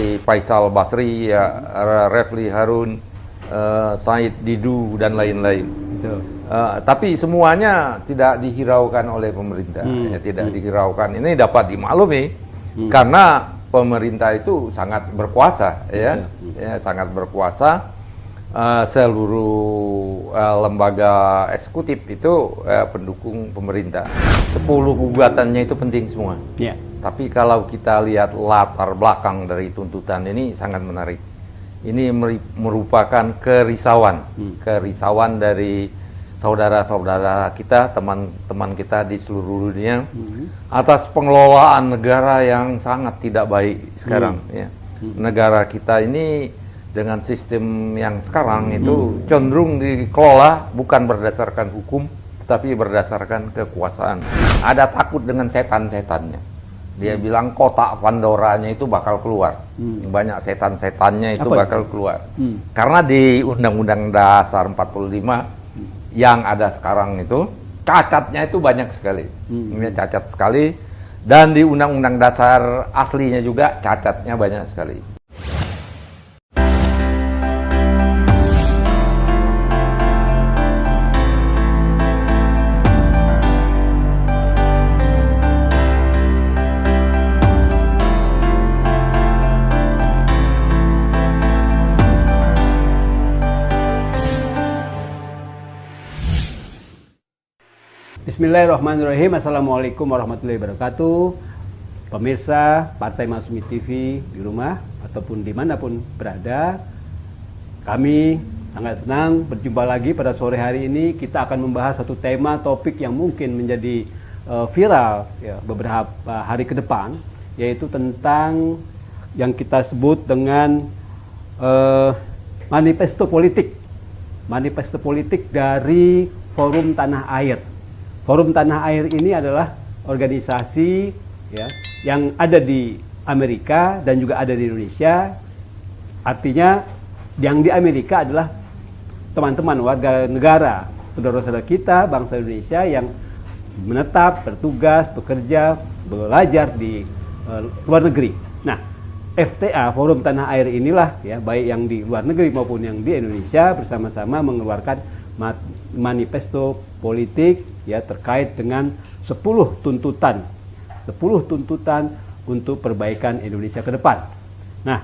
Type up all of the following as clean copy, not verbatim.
seperti Faisal Basri, ya, Refli Harun, Said Didu dan lain-lain. Tapi semuanya tidak dihiraukan oleh pemerintah, ya, tidak dihiraukan. Ini dapat dimaklumi karena pemerintah itu sangat berkuasa, ya, sangat berkuasa. Seluruh lembaga eksekutif itu pendukung pemerintah. 10 gugatannya itu penting semua. Yeah. Tapi kalau kita lihat latar belakang dari tuntutan ini sangat menarik. Ini merupakan kerisauan dari saudara-saudara kita, teman-teman kita di seluruh dunia atas pengelolaan negara yang sangat tidak baik sekarang. Ya. Negara kita ini dengan sistem yang sekarang itu cenderung dikelola bukan berdasarkan hukum, tetapi berdasarkan kekuasaan. Ada takut dengan setan-setannya. Dia bilang kotak Pandoranya itu bakal keluar. Banyak setan-setannya itu bakal keluar. Karena di Undang-Undang Dasar 45 yang ada sekarang itu, cacatnya itu banyak sekali. Ini cacat sekali. Dan di Undang-Undang Dasar aslinya juga cacatnya banyak sekali. Bismillahirrahmanirrahim. Assalamualaikum warahmatullahi wabarakatuh. Pemirsa Partai Masyumi TV di rumah ataupun dimanapun berada, kami sangat senang berjumpa lagi pada sore hari ini. Kita akan membahas satu tema topik yang mungkin menjadi viral ya, beberapa hari ke depan, yaitu tentang yang kita sebut dengan manifesto politik dari Forum Tanah Air. Forum Tanah Air ini adalah organisasi ya, yang ada di Amerika dan juga ada di Indonesia. Artinya yang di Amerika adalah teman-teman warga negara, saudara-saudara kita bangsa Indonesia yang menetap, bertugas, bekerja, belajar di luar negeri. Nah, FTA, Forum Tanah Air inilah ya, baik yang di luar negeri maupun yang di Indonesia bersama-sama mengeluarkan manifesto politik ya terkait dengan 10 tuntutan untuk perbaikan Indonesia ke depan. Nah,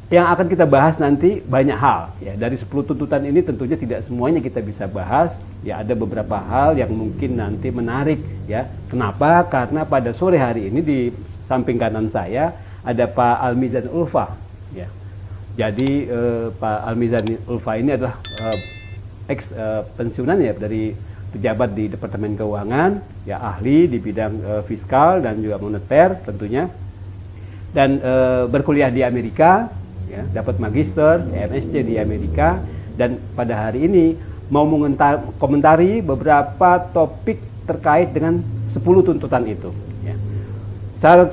yang akan kita bahas nanti banyak hal ya. Dari 10 tuntutan ini tentunya tidak semuanya kita bisa bahas ya, ada beberapa hal yang mungkin nanti menarik ya. Kenapa? Karena pada sore hari ini di samping kanan saya ada Pak Almizan Ulfa ya. Jadi Pak Almizan Ulfa ini adalah ex pensiunan ya dari pejabat di Departemen Keuangan, ya ahli di bidang fiskal dan juga moneter tentunya, dan berkuliah di Amerika, ya, dapat magister, MSc di Amerika, dan pada hari ini mau mengomentari beberapa topik terkait dengan 10 tuntutan itu. Ya.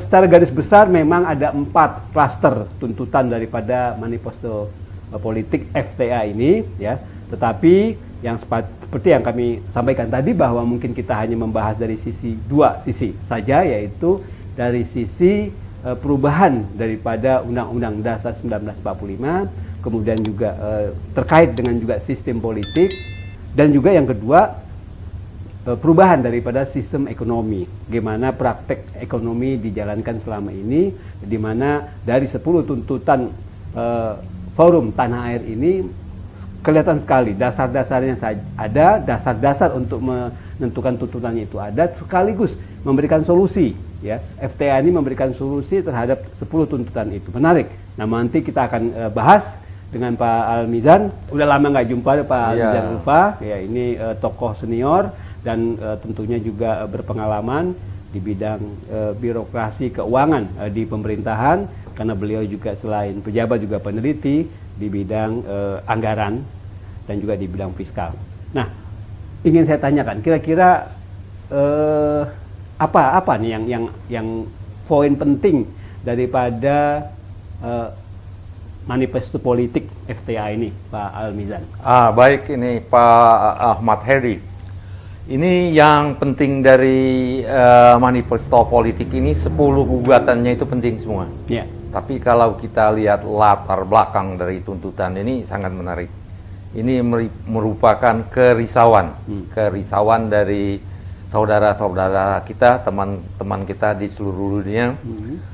Secara garis besar memang ada 4 klaster tuntutan daripada manifesto politik FTA ini, ya. Tetapi yang seperti yang kami sampaikan tadi bahwa mungkin kita hanya membahas dari dua sisi saja, yaitu dari sisi perubahan daripada Undang-Undang Dasar 1945, kemudian juga terkait dengan juga sistem politik, dan juga yang kedua perubahan daripada sistem ekonomi, bagaimana praktek ekonomi dijalankan selama ini, di mana dari 10 tuntutan Forum Tanah Air ini kelihatan sekali dasar-dasarnya ada, dasar-dasar untuk menentukan tuntutannya itu ada, sekaligus memberikan solusi ya. FTA ini memberikan solusi terhadap 10 tuntutan itu. Menarik. Nah, nanti kita akan bahas dengan Pak Almizan. Udah lama nggak jumpa Pak Almizan Ulfa ya, ini tokoh senior dan tentunya juga berpengalaman di bidang birokrasi keuangan di pemerintahan, karena beliau juga selain pejabat juga peneliti di bidang anggaran dan juga di bidang fiskal. Nah, ingin saya tanyakan, kira-kira apa nih yang poin penting daripada manifesto politik FTA ini, Pak Almizan? Baik, ini Pak Ahmad Heri. Ini yang penting dari manifesto politik ini, 10 gugatannya itu penting semua. Yeah. Tapi kalau kita lihat latar belakang dari tuntutan ini sangat menarik. Ini merupakan kerisauan dari saudara-saudara kita, teman-teman kita di seluruh dunia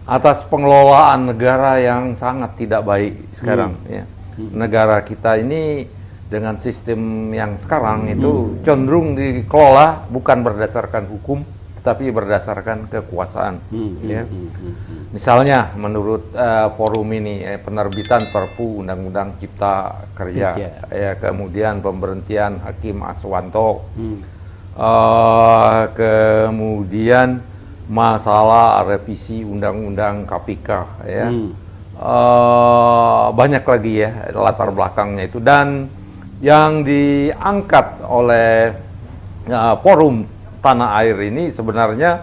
atas pengelolaan negara yang sangat tidak baik sekarang. Ya. Negara kita ini dengan sistem yang sekarang itu cenderung dikelola bukan berdasarkan hukum, tetapi berdasarkan kekuasaan. Ya. Misalnya menurut forum ini penerbitan Perpu Undang-Undang Cipta Kerja, ya, kemudian pemberhentian Hakim Aswanto, kemudian masalah revisi Undang-Undang KPK, ya. Banyak lagi ya latar belakangnya itu, dan yang diangkat oleh forum Tanah Air ini sebenarnya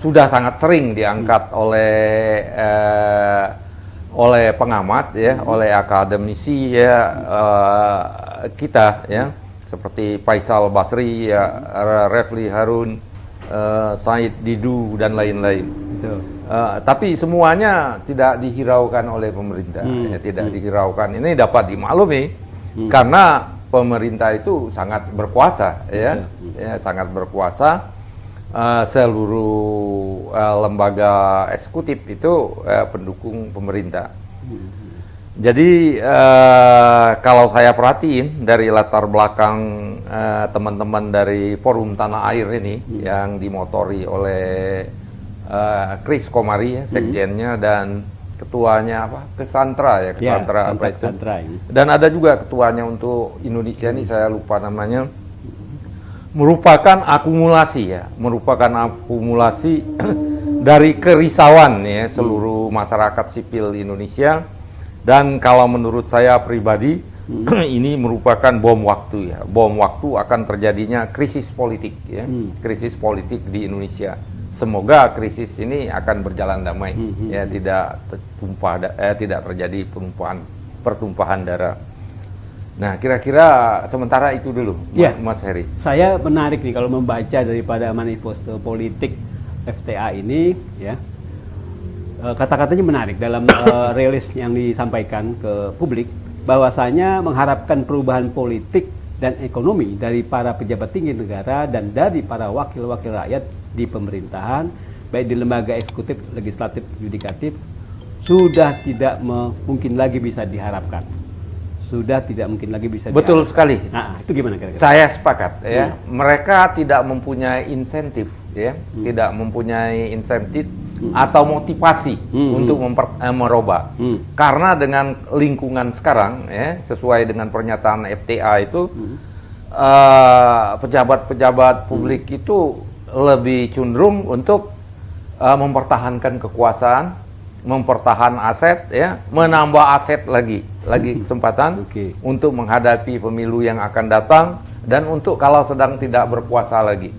sudah sangat sering diangkat oleh pengamat, ya, oleh akademisi, ya, kita, ya, seperti Faisal Basri, ya, Refli Harun, Said Didu dan lain-lain. Tapi semuanya tidak dihiraukan oleh pemerintah, ya, tidak dihiraukan. Ini dapat dimaklumi karena pemerintah itu sangat berkuasa, ya, ya, sangat berkuasa. Seluruh lembaga eksekutif itu pendukung pemerintah. Jadi kalau saya perhatiin dari latar belakang teman-teman dari Forum Tanah Air ini yang dimotori oleh Chris Komari, ya, sekjennya, dan ketuanya Cassandra, ya, Cassandra, ya, apa itu. Dan ada juga ketuanya untuk Indonesia ini, saya lupa namanya. Merupakan akumulasi dari kerisauan, ya, seluruh masyarakat sipil Indonesia. Dan kalau menurut saya pribadi ini merupakan bom waktu, ya, bom waktu akan terjadinya krisis politik, ya, krisis politik di Indonesia. Semoga krisis ini akan berjalan damai, ya, tidak terjadi pertumpahan darah. Nah, kira-kira sementara itu dulu, ya, Mas Heri. Saya menarik nih kalau membaca daripada manifesto politik FTA ini, ya, kata-katanya menarik dalam rilis yang disampaikan ke publik, bahwasanya mengharapkan perubahan politik dan ekonomi dari para pejabat tinggi negara dan dari para wakil-wakil rakyat di pemerintahan, baik di lembaga eksekutif, legislatif, yudikatif, sudah tidak mungkin lagi bisa diharapkan. Sudah tidak mungkin lagi bisa. Betul sekali. Nah, itu gimana kira-kira? Saya sepakat, ya. Mereka tidak mempunyai insentif, ya, tidak mempunyai insentif atau motivasi untuk merubah. Karena dengan lingkungan sekarang, ya, sesuai dengan pernyataan FTA itu, pejabat-pejabat publik itu lebih cenderung untuk mempertahankan kekuasaan, mempertahan aset, ya, menambah aset lagi kesempatan untuk menghadapi pemilu yang akan datang, dan untuk kalau sedang tidak berkuasa lagi.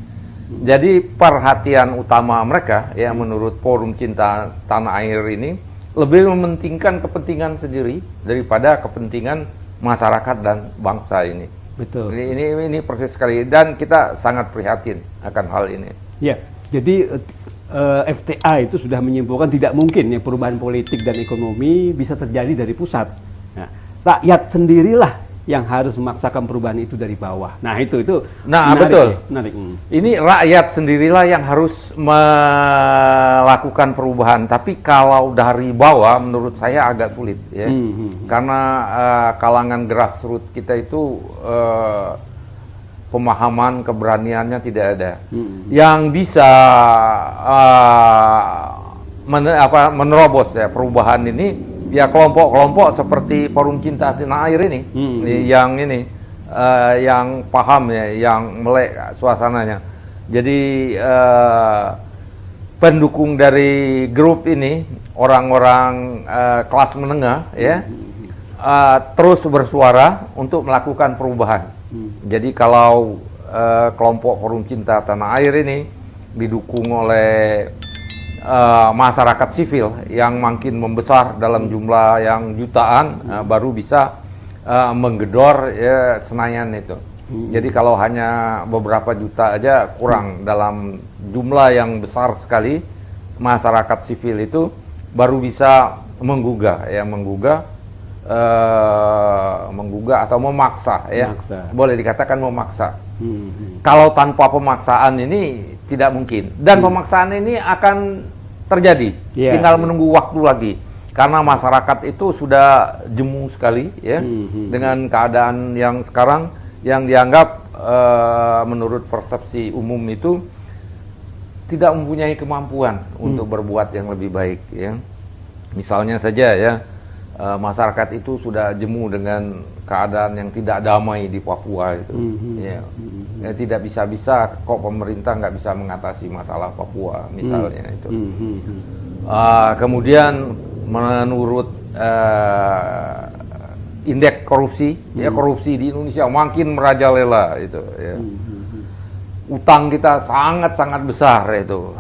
Jadi perhatian utama mereka, ya, menurut Forum Cinta Tanah Air ini lebih mementingkan kepentingan sendiri daripada kepentingan masyarakat dan bangsa ini. Betul. Ini persis sekali, dan kita sangat prihatin akan hal ini. Ya, jadi FTA itu sudah menyimpulkan tidak mungkin ya perubahan politik dan ekonomi bisa terjadi dari pusat. Nah, rakyat sendirilah yang harus memaksakan perubahan itu dari bawah. Nah, itu nah, menarik, betul. ya, menarik. Ini rakyat sendirilah yang harus melakukan perubahan. Tapi kalau dari bawah, menurut saya agak sulit, ya, karena kalangan grassroots kita itu pemahaman, keberaniannya tidak ada. Yang bisa menerobos, ya, perubahan ini, ya, kelompok-kelompok seperti Forum Cinta Tanah Air ini, yang paham, ya, yang melek suasananya. Jadi pendukung dari grup ini, orang-orang kelas menengah, ya, terus bersuara untuk melakukan perubahan. Jadi kalau kelompok Forum Cinta Tanah Air ini didukung oleh masyarakat sipil yang makin membesar dalam jumlah yang jutaan, baru bisa menggedor, ya, Senayan itu. Jadi kalau hanya beberapa juta aja kurang, dalam jumlah yang besar sekali masyarakat sipil itu baru bisa menggugah atau memaksa, ya. Boleh dikatakan memaksa. Kalau tanpa pemaksaan ini tidak mungkin. Dan pemaksaan ini akan terjadi. Tinggal menunggu waktu lagi. Karena masyarakat itu sudah jemu sekali, ya, dengan keadaan yang sekarang yang dianggap menurut persepsi umum itu tidak mempunyai kemampuan untuk berbuat yang lebih baik, ya. Misalnya saja, ya, masyarakat itu sudah jemu dengan keadaan yang tidak damai di Papua itu, ya. Ya, tidak bisa kok pemerintah nggak bisa mengatasi masalah Papua misalnya itu. Kemudian menurut indeks korupsi, ya, korupsi di Indonesia makin merajalela itu, ya. Utang kita sangat besar itu.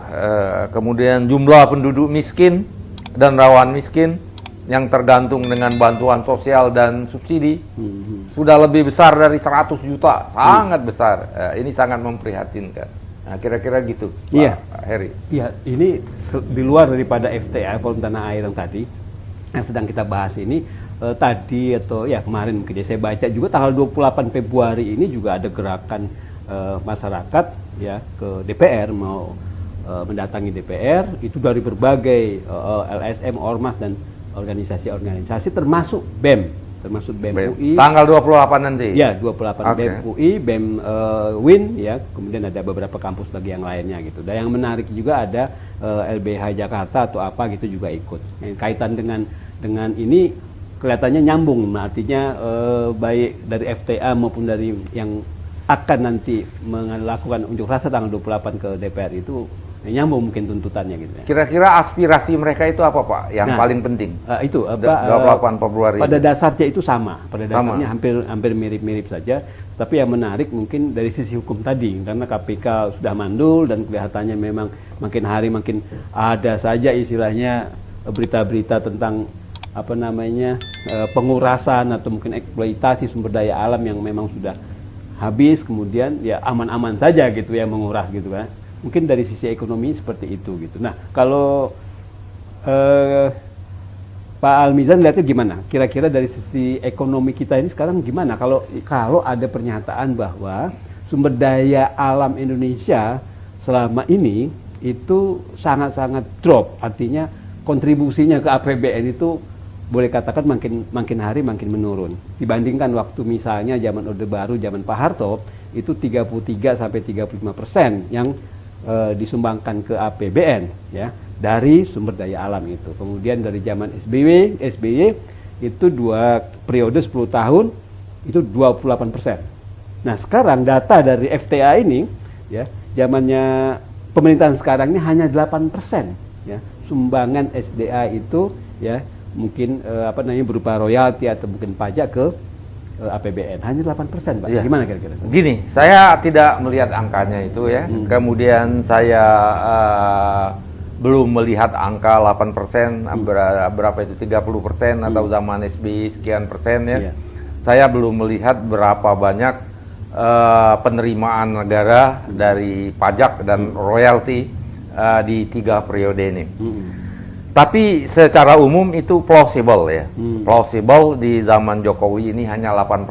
Kemudian jumlah penduduk miskin dan rawan miskin yang tergantung dengan bantuan sosial dan subsidi sudah lebih besar dari 100 juta, sangat besar. Ini sangat memprihatinkan. Nah, kira-kira gitu, Pak Heri. Iya, ini di luar daripada FTA, Forum Tanah Air yang tadi yang sedang kita bahas ini, tadi atau ya kemarin mungkin saya baca juga tanggal 28 Februari ini juga ada gerakan masyarakat, ya, ke DPR, mau mendatangi DPR itu dari berbagai LSM, Ormas dan organisasi-organisasi termasuk BEM UI. Tanggal 28 nanti. Ya, 28 BEM UI, BEM WIN, ya, kemudian ada beberapa kampus lagi yang lainnya gitu. Dan yang menarik juga ada LBH Jakarta atau apa gitu juga ikut. Yang kaitan dengan ini kelihatannya nyambung, artinya baik dari FTA maupun dari yang akan nanti melakukan unjuk rasa tanggal 28 ke DPR itu nyambung mungkin tuntutannya gitu, ya. Kira-kira aspirasi mereka itu apa, Pak? Yang paling penting? Itu 28 Februari. Pada dasarnya itu sama. Pada dasarnya hampir mirip-mirip saja. Tapi yang menarik mungkin dari sisi hukum tadi, karena KPK sudah mandul dan kelihatannya memang makin hari makin ada saja istilahnya berita-berita tentang pengurasan atau mungkin eksploitasi sumber daya alam yang memang sudah habis, kemudian ya aman-aman saja gitu ya menguras gitu kan. Mungkin dari sisi ekonomi seperti itu gitu. Nah, kalau Pak Almizan lihatnya gimana? Kira-kira dari sisi ekonomi kita ini sekarang gimana? Kalau ada pernyataan bahwa sumber daya alam Indonesia selama ini itu sangat-sangat drop, artinya kontribusinya ke APBN itu boleh katakan makin hari makin menurun. Dibandingkan waktu misalnya zaman Orde Baru, zaman Pak Harto, itu 33-35% yang disumbangkan ke APBN, ya, dari sumber daya alam itu. Kemudian dari zaman SBY itu 2 periode 10 tahun itu 28%. Nah, sekarang data dari FTA ini, ya, zamannya pemerintahan sekarang ini hanya 8%, ya. Sumbangan SDA itu, ya, mungkin berupa royalti atau mungkin pajak ke APBN hanya 8%, Pak. Ya. Gimana kira-kira? Gini, saya tidak melihat angkanya itu, ya. Kemudian saya belum melihat angka 8%, berapa itu 30% atau zaman SBY sekian persen, ya. Saya belum melihat berapa banyak penerimaan negara dari pajak dan royalti di 3 periode ini. Tapi secara umum itu plausible, ya. Plausible di zaman Jokowi ini hanya 8%.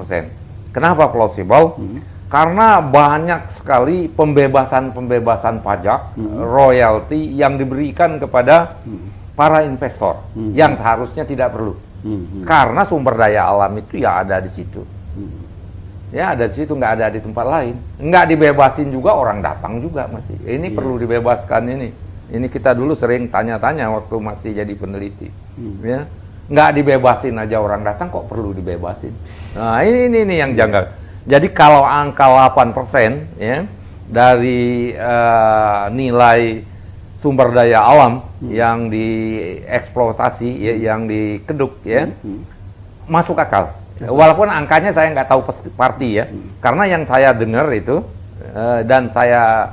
Kenapa plausible? Karena banyak sekali pembebasan pajak, royalti yang diberikan kepada para investor yang seharusnya tidak perlu. Karena sumber daya alam itu ya ada di situ. Ya ada di situ, nggak ada di tempat lain. Nggak dibebasin juga, orang datang juga masih. Ini perlu dibebaskan ini. Ini kita dulu sering tanya-tanya waktu masih jadi peneliti, ya, nggak dibebasin aja orang datang, kok perlu dibebasin. Nah ini yang janggal. Jadi kalau angka 8%, ya, dari nilai sumber daya alam yang dieksploitasi, ya, yang dikeduk, ya, masuk akal. Walaupun angkanya saya nggak tahu pasti, ya, karena yang saya dengar itu dan saya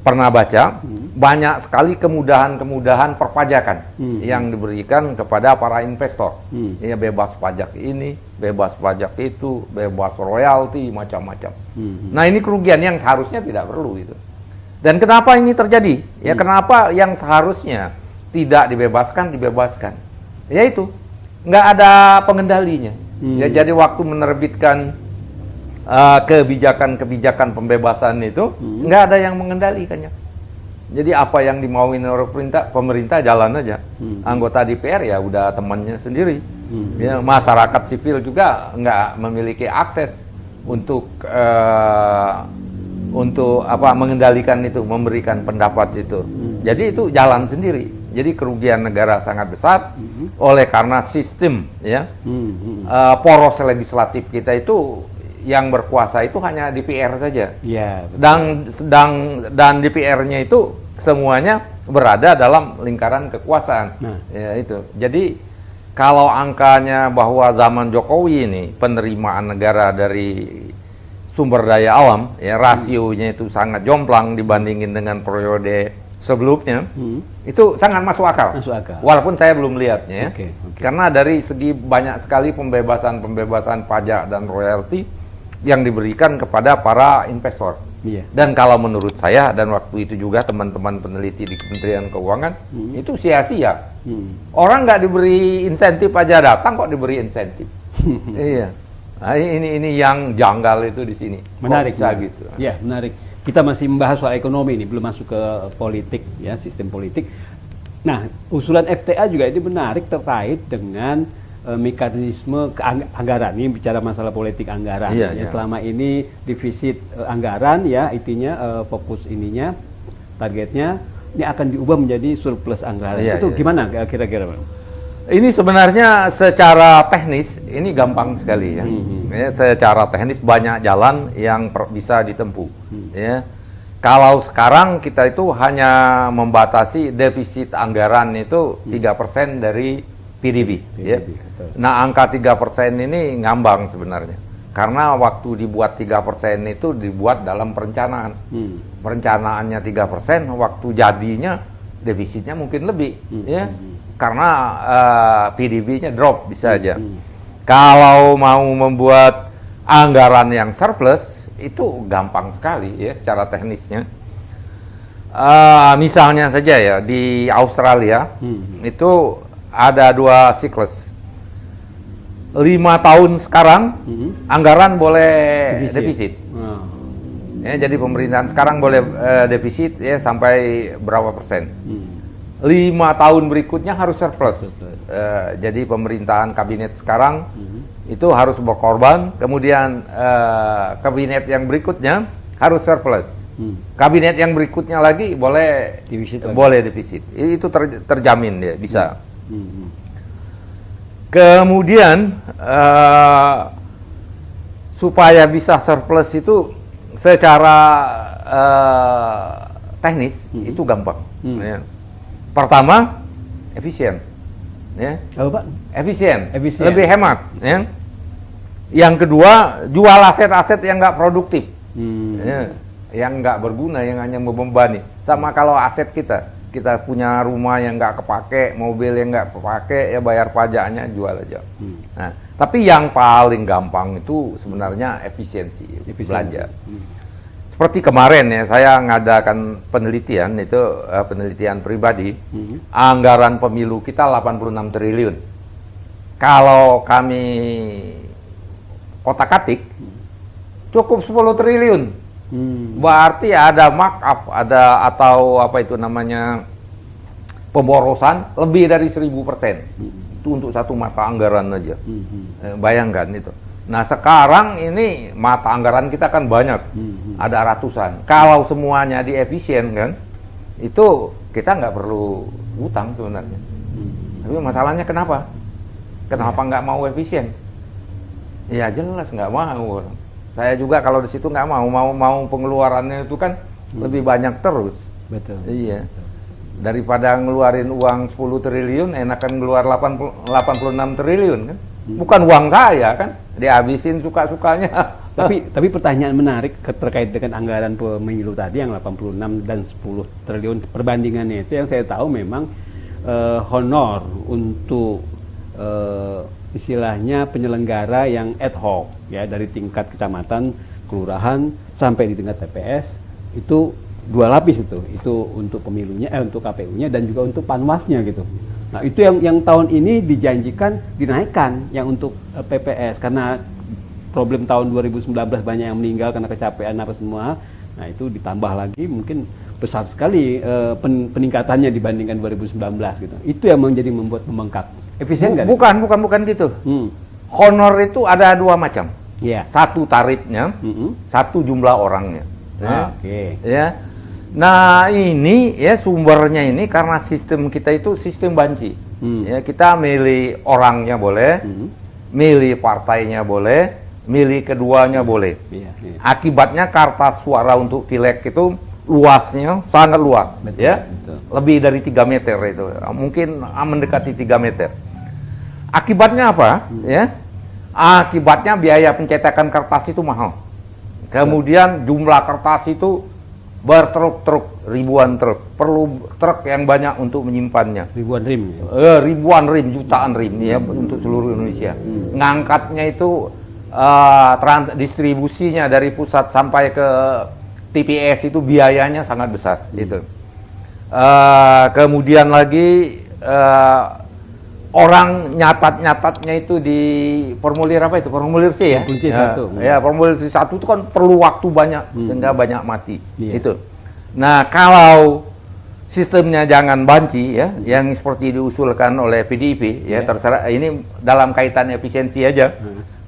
pernah baca, banyak sekali kemudahan-kemudahan perpajakan yang diberikan kepada para investor. Ya, bebas pajak ini, bebas pajak itu, bebas royalti, macam-macam. Nah ini kerugian yang seharusnya tidak perlu itu. Dan kenapa ini terjadi? Ya kenapa yang seharusnya tidak dibebaskan, dibebaskan? Ya itu, nggak ada pengendalinya. Ya, jadi waktu menerbitkan kebijakan-kebijakan pembebasan itu, nggak ada yang mengendalikannya. Jadi apa yang dimauin oleh pemerintah jalan aja. Anggota DPR ya udah temannya sendiri. Ya, masyarakat sipil juga nggak memiliki akses untuk mengendalikan itu, memberikan pendapat itu. Jadi itu jalan sendiri. Jadi kerugian negara sangat besar oleh karena sistem ya poros legislatif kita itu yang berkuasa itu hanya DPR saja. Ya, dan DPR-nya itu semuanya berada dalam lingkaran kekuasaan. Ya itu. Jadi kalau angkanya bahwa zaman Jokowi ini penerimaan negara dari sumber daya alam ya rasionya itu sangat jomplang dibandingin dengan periode sebelumnya, itu sangat masuk akal. Walaupun saya belum lihatnya ya. Karena dari segi banyak sekali pembebasan pajak dan royalti yang diberikan kepada para investor. Dan kalau menurut saya dan waktu itu juga teman-teman peneliti di Kementerian Keuangan itu sia-sia. Orang nggak diberi insentif aja datang kok diberi insentif. Iya. Nah, ini yang janggal itu di sini. Menarik gitu. Ya, menarik. Kita masih membahas soal ekonomi ini, belum masuk ke politik ya, sistem politik. Nah, usulan FTA juga ini menarik terkait dengan mekanisme anggaran. Ini bicara masalah politik anggaran. Iya. Selama ini defisit anggaran ya, intinya fokus ininya, targetnya ini akan diubah menjadi surplus anggaran. Itu gimana kira-kira? Ini sebenarnya secara teknis ini gampang sekali ya. Ya, secara teknis banyak jalan yang bisa ditempuh. Ya. Kalau sekarang kita itu hanya membatasi defisit anggaran itu 3% dari PDB. Ya. Nah, angka 3% ini ngambang sebenarnya. Karena waktu dibuat 3% itu dibuat dalam perencanaan. Perencanaannya 3%, waktu jadinya defisitnya mungkin lebih. Ya. Karena PDB-nya drop bisa aja. Kalau mau membuat anggaran yang surplus itu gampang sekali ya secara teknisnya. Misalnya saja ya di Australia itu ada 2 siklus. 5 tahun sekarang anggaran boleh defisit. Ya, jadi pemerintahan sekarang boleh defisit ya sampai berapa persen. 5 tahun berikutnya harus surplus. Jadi pemerintahan kabinet sekarang itu harus berkorban, kemudian kabinet yang berikutnya harus surplus. Kabinet yang berikutnya lagi boleh defisit. Itu terjamin ya, bisa. Kemudian supaya bisa surplus itu secara teknis itu gampang. Ya. Pertama, efisien, ya. Pak? Efisien, lebih hemat, ya. Yang kedua, jual aset-aset yang nggak produktif, ya. Yang nggak berguna, yang hanya membebani. Sama kalau aset kita punya rumah yang nggak kepake, mobil yang nggak kepake, ya bayar pajaknya, jual aja. Nah, tapi yang paling gampang itu sebenarnya efisiensi. Belanja. Seperti kemarin ya, saya ngadakan penelitian, itu penelitian pribadi, anggaran pemilu kita 86 triliun. Kalau kami kotak-katik, cukup 10 triliun. Berarti ada markup, atau apa itu namanya, pemborosan lebih dari 1000%. Itu untuk satu mata anggaran aja. Bayangkan itu. Nah sekarang ini mata anggaran kita kan banyak, ada ratusan. Kalau semuanya diefisien kan, itu kita nggak perlu utang sebenarnya. Tapi masalahnya kenapa? Kenapa nggak mau efisien? Ya jelas nggak mau orang. Saya juga kalau di situ nggak mau pengeluarannya itu kan lebih banyak terus. Betul. Iya. Daripada ngeluarin uang 10 triliun, enakan ngeluar 86 triliun kan. Bukan uang saya kan, dihabisin suka-sukanya. Tapi pertanyaan menarik terkait dengan anggaran pemilu tadi yang 86 dan 10 triliun perbandingannya itu, yang saya tahu memang honor untuk istilahnya penyelenggara yang ad hoc ya, dari tingkat kecamatan, kelurahan sampai di tingkat TPS itu dua lapis itu untuk pemilunya, untuk KPU-nya dan juga untuk Panwasnya gitu. Nah itu yang tahun ini dijanjikan dinaikkan yang untuk PPS karena problem tahun 2019 banyak yang meninggal karena kecapean apa semua. Nah itu ditambah lagi mungkin besar sekali peningkatannya dibandingkan 2019 gitu. Itu yang membuat membengkak. Efisien nggak? Bukan gitu. Honor itu ada dua macam. Yeah. Satu tarifnya, satu jumlah orangnya. Oke. Ya. Nah ini ya sumbernya ini karena sistem kita itu sistem banci. Ya, kita milih orangnya boleh, milih partainya boleh, milih keduanya boleh. Akibatnya kertas suara untuk pileg itu luasnya sangat luas, betul. Lebih dari 3 meter itu, mungkin mendekati 3 meter. Akibatnya apa? Ya, akibatnya biaya pencetakan kertas itu mahal. Kemudian jumlah kertas itu bertruk-truk, ribuan truk, perlu truk yang banyak untuk menyimpannya. Ribuan rim. Ribuan rim, jutaan rim ya untuk seluruh Indonesia. Ngangkatnya itu distribusinya dari pusat sampai ke TPS itu biayanya sangat besar. Itu. Kemudian lagi orang nyatatnya itu di formulir apa itu? Formulir C ya? Formulir C1 itu kan perlu waktu banyak sehingga banyak mati. Itu. Nah, kalau sistemnya jangan banci ya, yang seperti diusulkan oleh PDIP ya, terserah ini dalam kaitan efisiensi aja.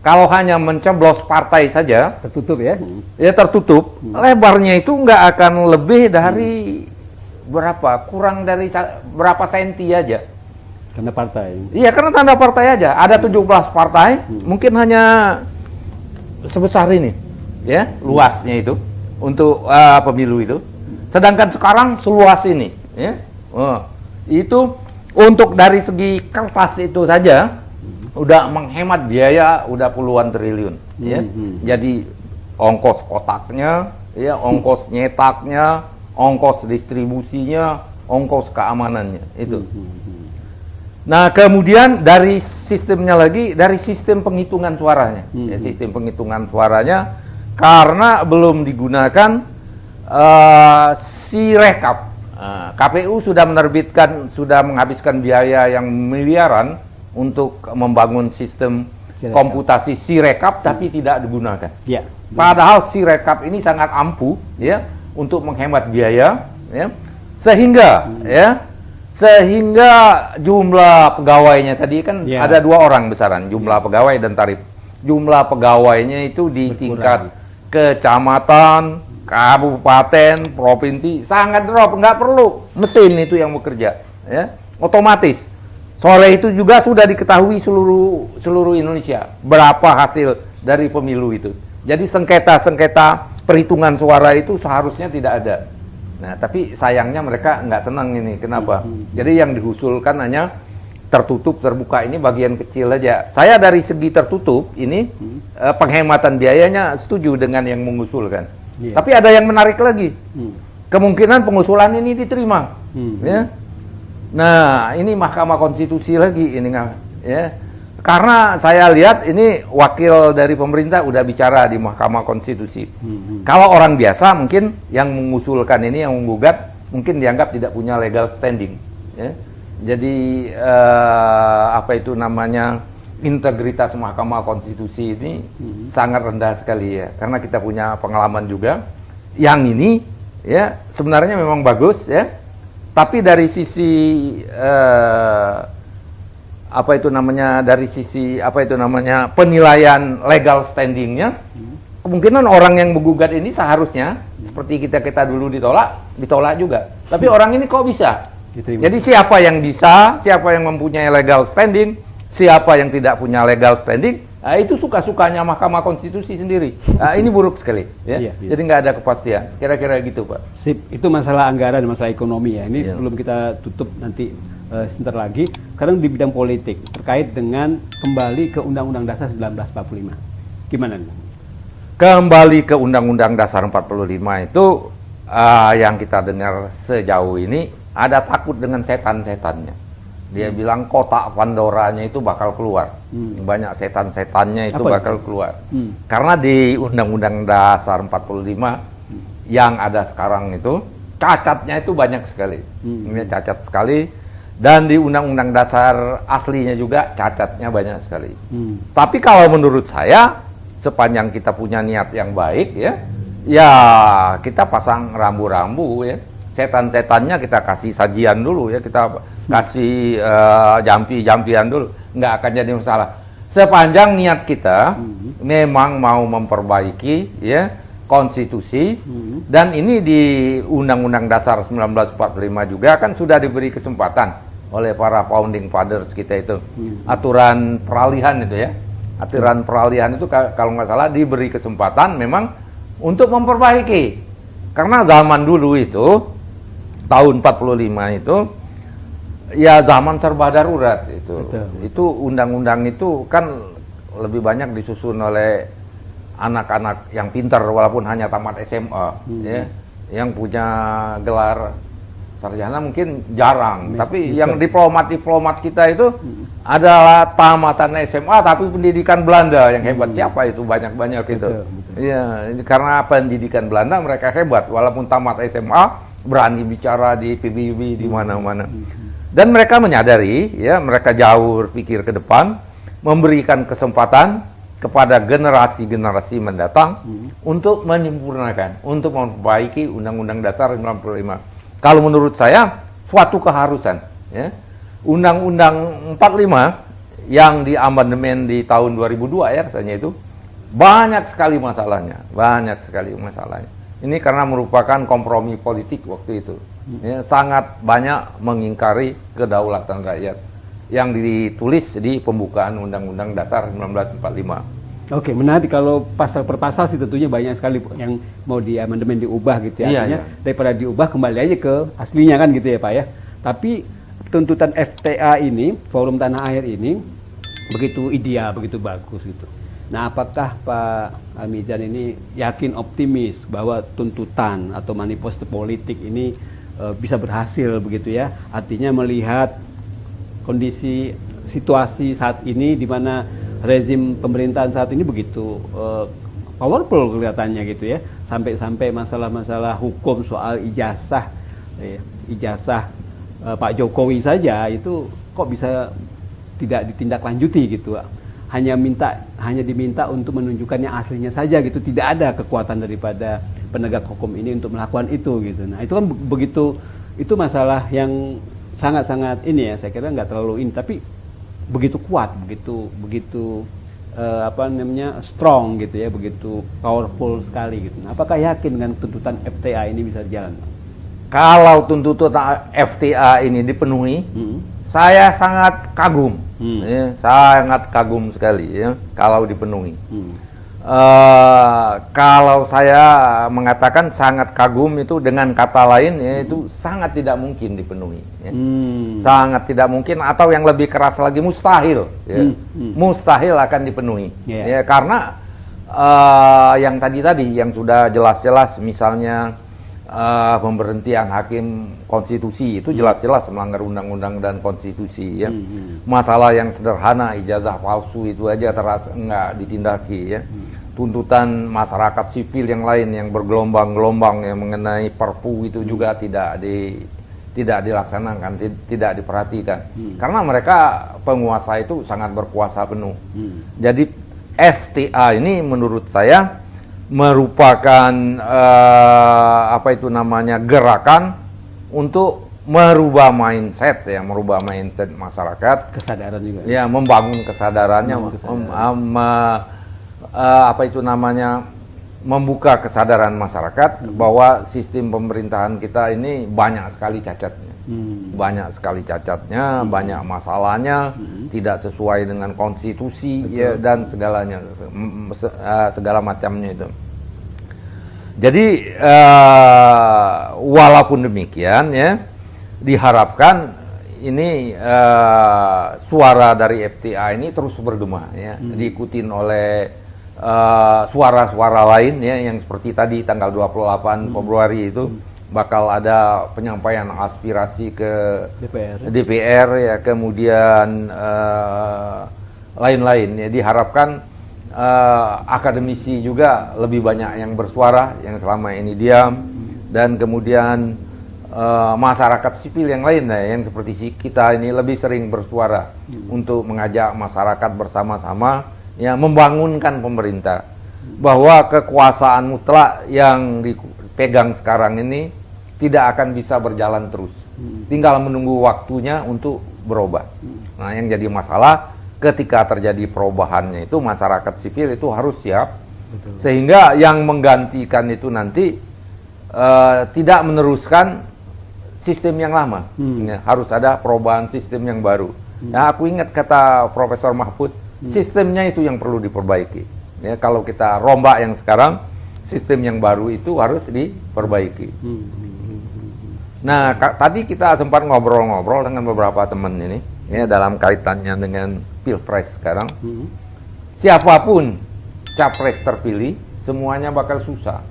Kalau hanya mencoblos partai saja, tertutup ya? Ya tertutup. Lebarnya itu nggak akan lebih dari berapa? Kurang dari berapa senti aja. Karena partai. Iya, karena tanda partai aja. Ada 17 partai, mungkin hanya sebesar ini, ya, luasnya itu untuk pemilu itu. Sedangkan sekarang seluas ini, ya. Itu untuk dari segi kertas itu saja udah menghemat biaya udah puluhan triliun, ya. Jadi ongkos kotaknya, ya, ongkos nyetaknya, ongkos distribusinya, ongkos keamanannya itu. Nah, kemudian dari sistemnya lagi, dari sistem penghitungan suaranya. Ya, sistem penghitungan suaranya, karena belum digunakan Sirekap. KPU sudah menerbitkan, sudah menghabiskan biaya yang miliaran untuk membangun sistem komputasi Sirekap, tapi tidak digunakan. Ya. Padahal Sirekap ini sangat ampuh, ya, untuk menghemat biaya, ya, sehingga jumlah pegawainya tadi kan ada 2 orang besaran, jumlah pegawai dan tarif. Jumlah pegawainya itu di tingkat kecamatan, kabupaten, provinsi sangat drop, nggak perlu mesin itu yang bekerja, ya, otomatis. Sore itu juga sudah diketahui seluruh Indonesia berapa hasil dari pemilu itu. Jadi sengketa perhitungan suara itu seharusnya tidak ada. Nah, tapi sayangnya mereka nggak senang ini. Kenapa? Jadi yang diusulkan hanya tertutup, terbuka, ini bagian kecil aja. Saya dari segi tertutup ini penghematan biayanya setuju dengan yang mengusulkan. Tapi ada yang menarik lagi. Kemungkinan pengusulan ini diterima. Ya. Nah, ini Mahkamah Konstitusi lagi ini, ya. Karena saya lihat ini wakil dari pemerintah udah bicara di Mahkamah Konstitusi. Kalau orang biasa mungkin yang mengusulkan ini, yang menggugat, mungkin dianggap tidak punya legal standing. Ya. Jadi apa itu namanya, integritas Mahkamah Konstitusi ini sangat rendah sekali ya. Karena kita punya pengalaman juga. Yang ini ya sebenarnya memang bagus ya. Tapi dari sisi penilaian legal standingnya, kemungkinan orang yang menggugat ini seharusnya seperti kita dulu ditolak juga. Tapi orang ini kok bisa? Jadi siapa yang bisa, siapa yang mempunyai legal standing, siapa yang tidak punya legal standing, itu suka-sukanya Mahkamah Konstitusi sendiri. Ini buruk sekali, ya. Jadi nggak ada kepastian. Kira-kira gitu, Pak. Sip, itu masalah anggaran, masalah ekonomi ya. Ini sebelum kita tutup nanti sebentar lagi. Sekarang di bidang politik terkait dengan kembali ke Undang-Undang Dasar 1945. Gimana? Kembali ke Undang-Undang Dasar 45 itu yang kita dengar sejauh ini ada takut dengan setan-setannya. Dia bilang kotak Pandoranya itu bakal keluar. Banyak setan-setannya itu bakal keluar. Karena di Undang-Undang Dasar 45 yang ada sekarang itu cacatnya itu banyak sekali. Ini cacat sekali, dan di Undang-Undang Dasar aslinya juga cacatnya banyak sekali. Tapi kalau menurut saya, sepanjang kita punya niat yang baik ya kita pasang rambu-rambu ya. Setan-setannya kita kasih sajian dulu ya, kita kasih jampi-jampian dulu, nggak akan jadi masalah. Sepanjang niat kita memang mau memperbaiki ya konstitusi, dan ini di Undang-Undang Dasar 1945 juga kan sudah diberi kesempatan oleh para founding fathers kita itu. Aturan peralihan itu ya, aturan peralihan itu kalau nggak salah diberi kesempatan memang untuk memperbaiki, karena zaman dulu itu tahun 45 itu ya zaman serba darurat itu. Betul. Itu undang-undang itu kan lebih banyak disusun oleh anak-anak yang pintar walaupun hanya tamat SMA ya, yang punya gelar sarjana mungkin jarang, tapi yang diplomat kita itu adalah tamatan SMA tapi pendidikan Belanda yang hebat. Siapa itu? Banyak itu. Iya, karena pendidikan Belanda mereka hebat walaupun tamat SMA, berani bicara di PBB di mana-mana. Dan mereka menyadari ya, mereka jauh berpikir ke depan, memberikan kesempatan kepada generasi-generasi mendatang untuk menyempurnakan, untuk memperbaiki Undang-Undang Dasar 1945. Kalau menurut saya suatu keharusan ya. Undang-Undang 45 yang diamandemen di tahun 2002 ya rasanya itu banyak sekali masalahnya, Ini karena merupakan kompromi politik waktu itu. Ya, sangat banyak mengingkari kedaulatan rakyat yang ditulis di pembukaan Undang-Undang Dasar 1945. Oke, menarik. Kalau pasal per pasal sih tentunya banyak sekali yang mau di amandemen diubah gitu ya. Artinya daripada diubah kembali aja ke aslinya kan gitu ya Pak ya. Tapi tuntutan FTA ini, Forum Tanah Air ini begitu ideal, begitu bagus gitu. Nah, apakah Pak Amizan ini yakin optimis bahwa tuntutan atau manifesto politik ini bisa berhasil begitu ya? Artinya melihat kondisi situasi saat ini di mana rezim pemerintahan saat ini begitu powerful kelihatannya gitu ya, sampai-sampai masalah-masalah hukum soal ijazah Pak Jokowi saja itu kok bisa tidak ditindaklanjuti gitu. Hanya diminta untuk menunjukkan yang aslinya saja gitu, tidak ada kekuatan daripada penegak hukum ini untuk melakukan itu gitu. Nah, itu kan begitu, itu masalah yang sangat-sangat ini ya, saya kira nggak terlalu ini, tapi begitu kuat, begitu strong gitu ya, begitu powerful sekali gitu. Nah, apakah yakin dengan tuntutan FTA ini bisa jalan? Kalau tuntutan FTA ini dipenuhi, saya sangat kagum, ya, sangat kagum sekali ya kalau dipenuhi. Kalau saya mengatakan sangat kagum itu dengan kata lain yaitu sangat tidak mungkin dipenuhi, ya. Sangat tidak mungkin, atau yang lebih keras lagi mustahil, ya. Mustahil akan dipenuhi, ya, karena yang tadi yang sudah jelas-jelas misalnya pemberhentian hakim konstitusi itu jelas-jelas melanggar undang-undang dan konstitusi ya. Masalah yang sederhana ijazah palsu itu aja nggak ditindaki ya. Tuntutan masyarakat sipil yang lain yang bergelombang-gelombang yang mengenai Perpu itu juga tidak dilaksanakan, tidak diperhatikan. Karena mereka penguasa itu sangat berkuasa penuh. Jadi FTA ini menurut saya merupakan gerakan untuk merubah mindset masyarakat, kesadaran juga ya, membangun kesadarannya, membuka kesadaran masyarakat bahwa sistem pemerintahan kita ini banyak sekali cacatnya, banyak masalahnya, tidak sesuai dengan konstitusi ya, dan segala macamnya itu. Jadi walaupun demikian ya, diharapkan ini suara dari FTA ini terus bergema ya, diikutin oleh suara-suara lain ya, yang seperti tadi tanggal 28 Februari itu bakal ada penyampaian aspirasi ke DPR ya, kemudian lain-lain ya, diharapkan akademisi juga lebih banyak yang bersuara, yang selama ini diam, dan kemudian masyarakat sipil yang lain, yang seperti kita ini lebih sering bersuara untuk mengajak masyarakat bersama-sama, ya, membangunkan pemerintah bahwa kekuasaan mutlak yang dipegang sekarang ini tidak akan bisa berjalan terus, tinggal menunggu waktunya untuk berubah. Nah, yang jadi masalah ketika terjadi perubahannya itu masyarakat sipil itu harus siap. Betul. Sehingga yang menggantikan itu nanti tidak meneruskan sistem yang lama. Ya, harus ada perubahan sistem yang baru. Ya, aku ingat kata Profesor Mahfud, sistemnya itu yang perlu diperbaiki. Ya, kalau kita rombak yang sekarang, sistem yang baru itu harus diperbaiki. Nah, tadi kita sempat ngobrol-ngobrol dengan beberapa teman ini, ya, dalam kaitannya dengan Pilpres sekarang. Siapapun capres terpilih, semuanya bakal susah.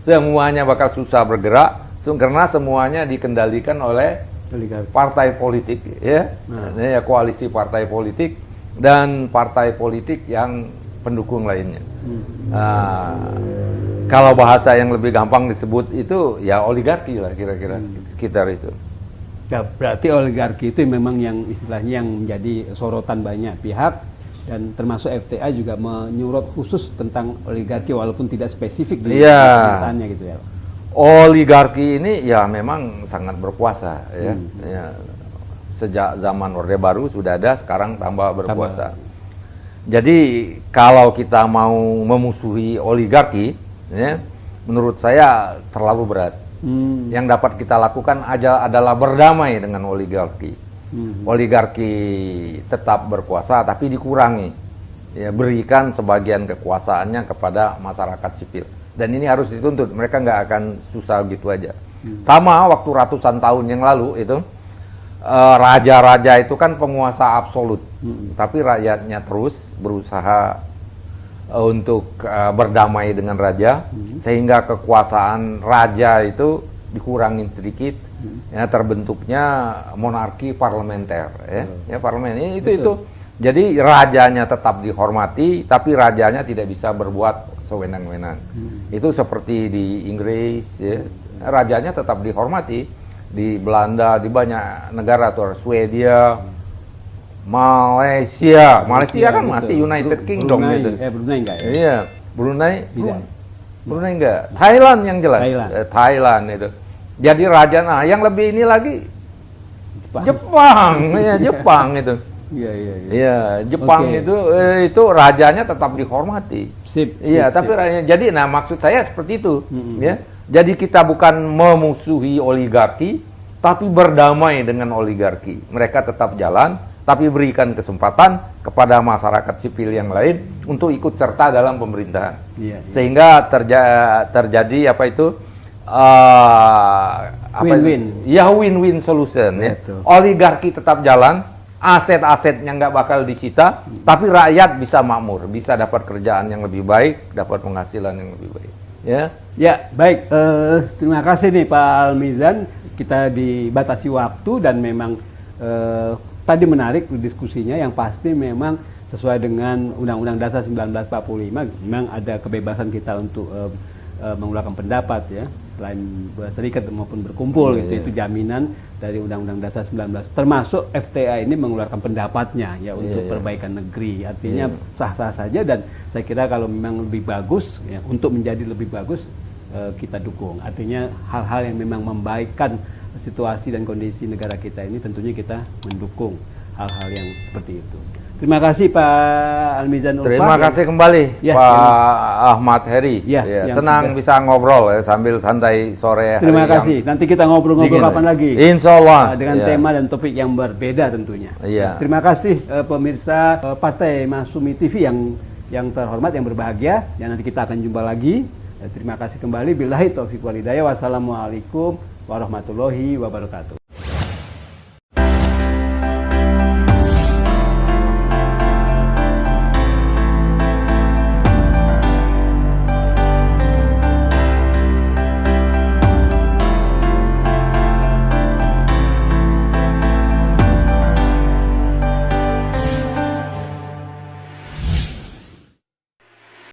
Semuanya bakal susah bergerak, karena semuanya dikendalikan oleh partai politik, ya, ya, koalisi partai politik dan partai politik yang pendukung lainnya. Kalau bahasa yang lebih gampang disebut itu ya oligarki lah, kira-kira sekitar itu. Ya, berarti oligarki itu memang yang istilahnya yang menjadi sorotan banyak pihak, dan termasuk FTA juga menyurut khusus tentang oligarki walaupun tidak spesifik di pernyataannya gitu ya. Oligarki ini ya memang sangat berkuasa, ya. Ya, sejak zaman Orde Baru sudah ada, sekarang tambah berkuasa. Jadi kalau kita mau memusuhi oligarki, ya, menurut saya terlalu berat. Yang dapat kita lakukan adalah berdamai dengan oligarki. Oligarki tetap berkuasa tapi dikurangi, ya, berikan sebagian kekuasaannya kepada masyarakat sipil. Dan ini harus dituntut, mereka nggak akan susah gitu aja. Sama waktu ratusan tahun yang lalu itu, raja-raja itu kan penguasa absolut, tapi rakyatnya terus berusaha untuk berdamai dengan raja, sehingga kekuasaan raja itu dikurangin sedikit, ya, terbentuknya monarki parlementer, ya, parlemen ini itu. Jadi rajanya tetap dihormati, tapi rajanya tidak bisa berbuat sewenang-wenang. Itu seperti di Inggris, ya, rajanya tetap dihormati. Di Belanda, di banyak negara tuh, Swedia, Malaysia kan betul. Masih United Kingdom Brunei, gitu. Brunei enggak ya? Iya, Brunei Tidak. Brunei enggak. Thailand yang jelas. Thailand itu. Jadi raja, nah yang lebih ini lagi Jepang, ya, Jepang itu. Iya, Jepang itu rajanya tetap dihormati. Iya, tapi jadi nah maksud saya seperti itu, ya. Jadi kita bukan memusuhi oligarki, tapi berdamai dengan oligarki. Mereka tetap jalan, tapi berikan kesempatan kepada masyarakat sipil yang lain untuk ikut serta dalam pemerintahan. Sehingga terjadi apa itu? Win-win. Ya, win-win solution, ya. Oligarki tetap jalan, aset-asetnya nggak bakal disita, tapi rakyat bisa makmur, bisa dapat kerjaan yang lebih baik, dapat penghasilan yang lebih baik. Ya, baik. Terima kasih nih Pak Almizan. Kita dibatasi waktu dan memang tadi menarik diskusinya, yang pasti memang sesuai dengan Undang-Undang Dasar 1945 memang ada kebebasan kita untuk mengeluarkan pendapat, ya, selain berserikat maupun berkumpul, gitu. Itu jaminan dari Undang-Undang Dasar 19, termasuk FTA ini mengeluarkan pendapatnya, ya, untuk perbaikan negeri. Artinya sah-sah saja, dan saya kira kalau memang lebih bagus, ya, untuk menjadi lebih bagus, kita dukung. Artinya hal-hal yang memang membaikkan situasi dan kondisi negara kita ini, tentunya kita mendukung hal-hal yang seperti itu. Terima kasih Pak Almizan Ulfa. Terima kasih kembali, ya, Pak Ahmad Heri. Ya, senang bisa ngobrol, ya, sambil santai sore hari. Terima kasih. Nanti kita ngobrol-ngobrol kapan lagi? Insya Allah. Dengan tema dan topik yang berbeda tentunya. Terima kasih pemirsa Partai Masyumi TV yang terhormat, yang berbahagia. Dan nanti kita akan jumpa lagi. Terima kasih kembali. Billahi taufiq wal hidayah. Wassalamualaikum warahmatullahi wabarakatuh.